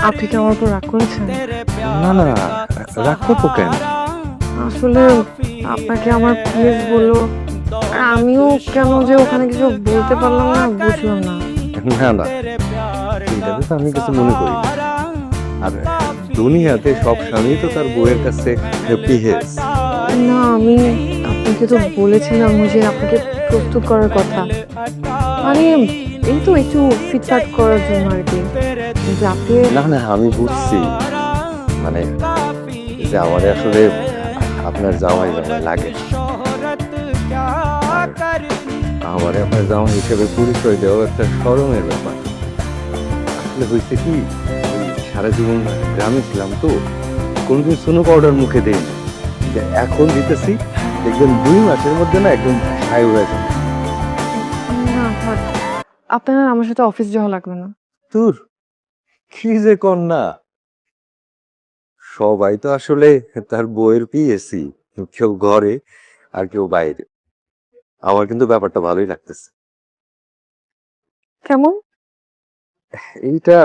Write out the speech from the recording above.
আপনি কি আমার উপর রাগ করেছেন? না না, রাগ করবো কেন? আসলে আপনাকে আমার প্লিজ বললো, আর আমিও কেন যে ওখানে কিছু বলতে পারলাম না বুঝলাম না। না না, এটাতে তো আমি কিছু মনে করি না। আর দুনিয়াতে সব স্বামী তো তার বউয়ের কাছে বিহেভ। না আমি আপনাকে তো বলেছিলাম যে আপনাকে প্রস্তুত করার কথা, মানে এই তো একটু ফিটফাট করার জন্য আর কি, কিন্তু আপনি না না, আমি বুঝছি, মানে যে আমাদের আসলে আপনার জামাই জামাই লাগে। আর আমারে আপনার জামাই হিসেবে পরিচয় দেওয়া একটা শরমের ব্যাপার। আসলে হয়েছে কি, ওই সারা জীবন গ্রামে ছিলাম তো, কোনদিন সোনো পাউডার মুখে দেয়নি, যে এখন দিতেছি, দেখবেন 2 মাসের মধ্যে না একদম ছাই হয়ে যাবে। না থাক, আপনার আর আমার সাথে অফিস যাওয়া লাগবে না। তোর কি যে কন্যা, সবাই তো আসলে তার বইয়ের পিএসি, কেউ ঘরে আর কেউ বাইরে। আমার কিন্তু ব্যাপারটা ভালোই লাগতেছে। কেমন? এইটা